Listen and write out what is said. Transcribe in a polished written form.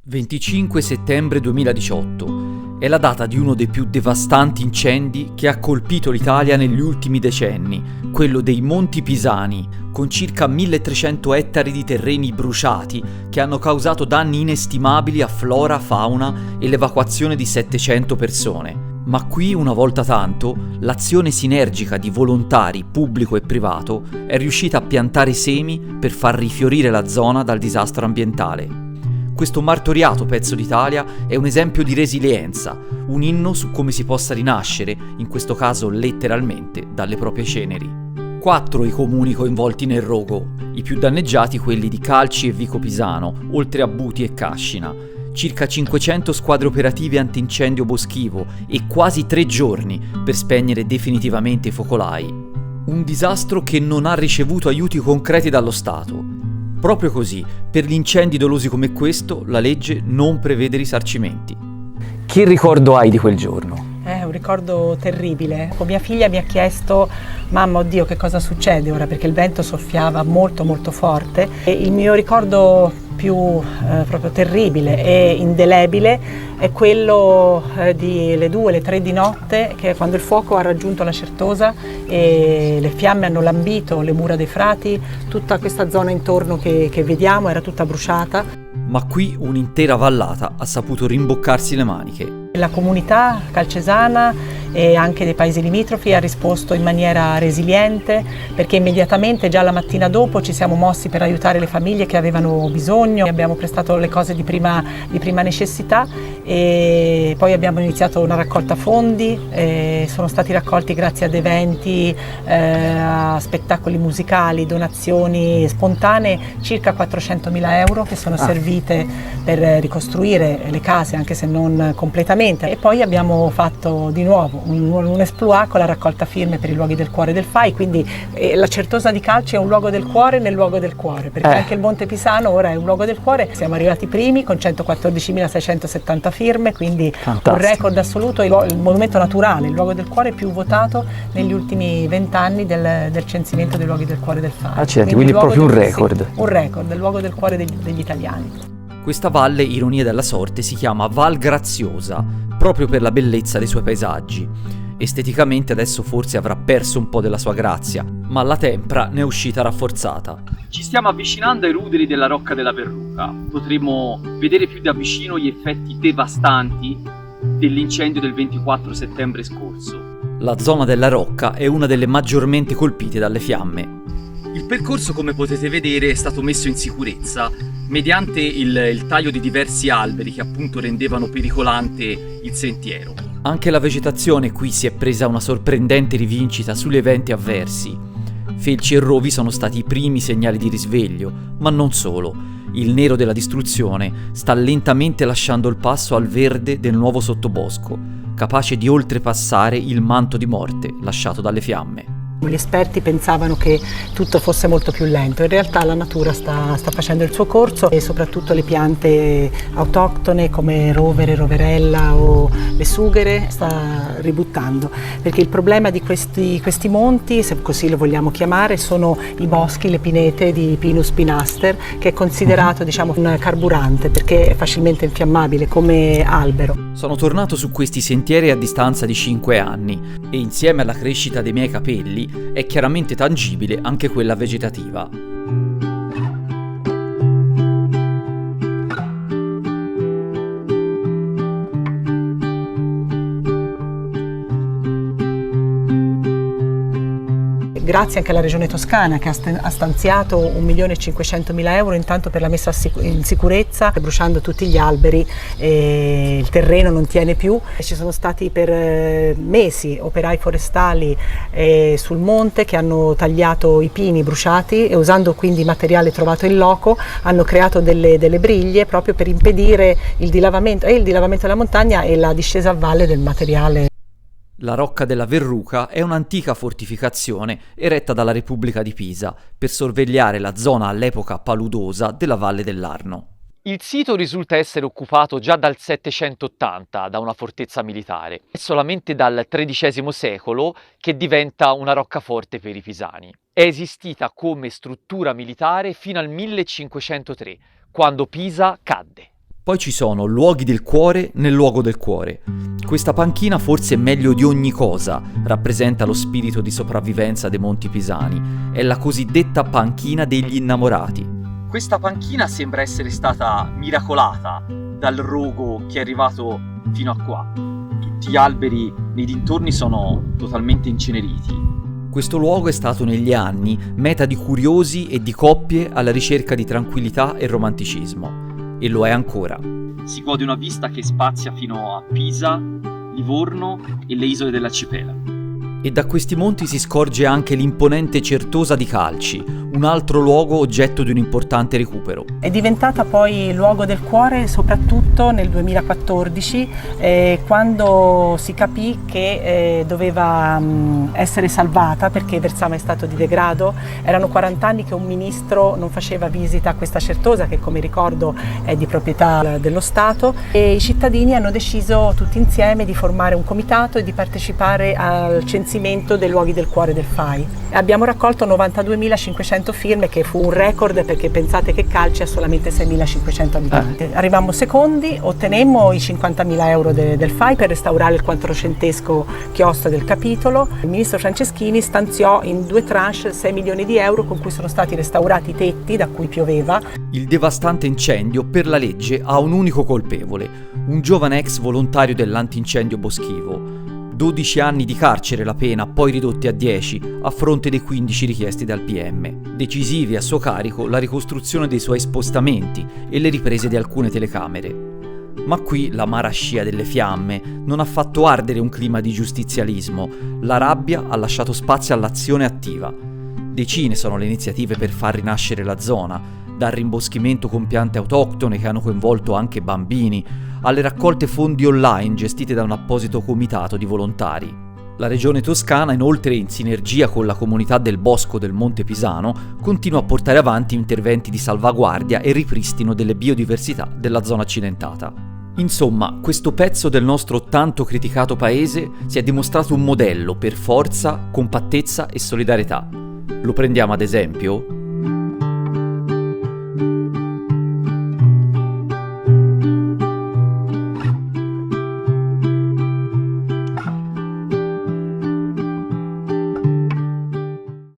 25 settembre 2018 è la data di uno dei più devastanti incendi che ha colpito l'Italia negli ultimi decenni, quello dei Monti Pisani, con circa 1300 ettari di terreni bruciati che hanno causato danni inestimabili a flora, fauna e l'evacuazione di 700 persone. Ma qui, una volta tanto, l'azione sinergica di volontari pubblico e privato è riuscita a piantare semi per far rifiorire la zona dal disastro ambientale. Questo martoriato pezzo d'Italia è un esempio di resilienza, un inno su come si possa rinascere, in questo caso letteralmente, dalle proprie ceneri. 4 i comuni coinvolti nel rogo, i più danneggiati quelli di Calci e Vico Pisano, oltre a Buti e Cascina. Circa 500 squadre operative antincendio boschivo e quasi 3 giorni per spegnere definitivamente i focolai. Un disastro che non ha ricevuto aiuti concreti dallo Stato. Proprio così, per gli incendi dolosi come questo, la legge non prevede risarcimenti. Che ricordo hai di quel giorno? È un ricordo terribile. Mia figlia mi ha chiesto: mamma, oddio, che cosa succede ora? Perché il vento soffiava molto molto forte. E il mio ricordo più proprio terribile e indelebile è quello di le 2, le 3 di notte, che quando il fuoco ha raggiunto la Certosa e le fiamme hanno lambito le mura dei frati, tutta questa zona intorno che vediamo era tutta bruciata. Ma qui un'intera vallata ha saputo rimboccarsi le maniche. La comunità calcesana e anche dei paesi limitrofi ha risposto in maniera resiliente, perché immediatamente, già la mattina dopo, ci siamo mossi per aiutare le famiglie che avevano bisogno. Abbiamo prestato le cose di prima necessità e poi abbiamo iniziato una raccolta fondi. Sono stati raccolti grazie ad eventi, a spettacoli musicali, donazioni spontanee, circa 400.000 euro che sono servite per ricostruire le case, anche se non completamente. E poi abbiamo fatto di nuovo un exploit con la raccolta firme per i luoghi del cuore del FAI, quindi la Certosa di Calci è un luogo del cuore nel luogo del cuore, perché anche il Monte Pisano ora è un luogo del cuore. Siamo arrivati primi con 114.670 firme, quindi fantastico. Un record assoluto, il monumento naturale, il luogo del cuore più votato negli ultimi 20 anni del censimento dei luoghi del cuore del FAI. Accidenti, quindi proprio un record. Sì, un record, il luogo del cuore degli italiani. Questa valle, ironia della sorte, si chiama Val Graziosa, proprio per la bellezza dei suoi paesaggi. Esteticamente adesso forse avrà perso un po' della sua grazia, ma la tempra ne è uscita rafforzata. Ci stiamo avvicinando ai ruderi della Rocca della Verruca. Potremo vedere più da vicino gli effetti devastanti dell'incendio del 24 settembre scorso. La zona della Rocca è una delle maggiormente colpite dalle fiamme. Il percorso, come potete vedere, è stato messo in sicurezza mediante il taglio di diversi alberi che appunto rendevano pericolante il sentiero. Anche la vegetazione qui si è presa una sorprendente rivincita sugli eventi avversi. Felci e rovi sono stati i primi segnali di risveglio, ma non solo. Il nero della distruzione sta lentamente lasciando il passo al verde del nuovo sottobosco, capace di oltrepassare il manto di morte lasciato dalle fiamme. Gli esperti pensavano che tutto fosse molto più lento, in realtà la natura sta facendo il suo corso e soprattutto le piante autoctone come rovere, roverella o le sughere sta ributtando, perché il problema di questi monti, se così lo vogliamo chiamare, sono i boschi, le pinete di Pinus pinaster, che è considerato un carburante perché è facilmente infiammabile come albero. Sono tornato su questi sentieri a distanza di 5 anni e insieme alla crescita dei miei capelli è chiaramente tangibile anche quella vegetativa. Grazie anche alla Regione Toscana che ha stanziato 1.500.000 euro intanto per la messa in sicurezza, bruciando tutti gli alberi e il terreno non tiene più. Ci sono stati per mesi operai forestali sul monte che hanno tagliato i pini bruciati e, usando quindi materiale trovato in loco, hanno creato delle briglie proprio per impedire il dilavamento della montagna e la discesa a valle del materiale. La Rocca della Verruca è un'antica fortificazione eretta dalla Repubblica di Pisa per sorvegliare la zona all'epoca paludosa della Valle dell'Arno. Il sito risulta essere occupato già dal 780 da una fortezza militare. È solamente dal XIII secolo che diventa una roccaforte per i pisani. È esistita come struttura militare fino al 1503, quando Pisa cadde. Poi ci sono luoghi del cuore nel luogo del cuore. Questa panchina, forse meglio di ogni cosa, rappresenta lo spirito di sopravvivenza dei Monti Pisani. È la cosiddetta panchina degli innamorati. Questa panchina sembra essere stata miracolata dal rogo che è arrivato fino a qua. Tutti gli alberi nei dintorni sono totalmente inceneriti. Questo luogo è stato negli anni meta di curiosi e di coppie alla ricerca di tranquillità e romanticismo. E lo è ancora. Si gode una vista che spazia fino a Pisa, Livorno e le isole dell'arcipelago. E da questi monti si scorge anche l'imponente Certosa di Calci, un altro luogo oggetto di un importante recupero. È diventata poi luogo del cuore soprattutto nel 2014, quando si capì che doveva essere salvata perché versava in stato di degrado. Erano 40 anni che un ministro non faceva visita a questa Certosa, che come ricordo è di proprietà dello Stato, e i cittadini hanno deciso tutti insieme di formare un comitato e di partecipare al censimento dei luoghi del cuore del FAI. Abbiamo raccolto 92.500 firme, che fu un record perché pensate che Calci ha solamente 6.500 abitanti. Arrivammo secondi, ottenemmo i 50.000 euro del FAI per restaurare il 400esco chiostro del capitolo. Il ministro Franceschini stanziò in 2 tranche 6 milioni di euro con cui sono stati restaurati i tetti da cui pioveva. Il devastante incendio per la legge ha un unico colpevole, un giovane ex volontario dell'antincendio boschivo. 12 anni di carcere la pena, poi ridotti a 10 a fronte dei 15 richiesti dal PM. Decisivi a suo carico la ricostruzione dei suoi spostamenti e le riprese di alcune telecamere. Ma qui l'amara scia delle fiamme non ha fatto ardere un clima di giustizialismo, la rabbia ha lasciato spazio all'azione attiva. Decine sono le iniziative per far rinascere la zona, dal rimboschimento con piante autoctone che hanno coinvolto anche bambini, alle raccolte fondi online gestite da un apposito comitato di volontari. La regione toscana, inoltre, in sinergia con la comunità del Bosco del Monte Pisano, continua a portare avanti interventi di salvaguardia e ripristino delle biodiversità della zona accidentata. Insomma, questo pezzo del nostro tanto criticato paese si è dimostrato un modello per forza, compattezza e solidarietà. Lo prendiamo ad esempio?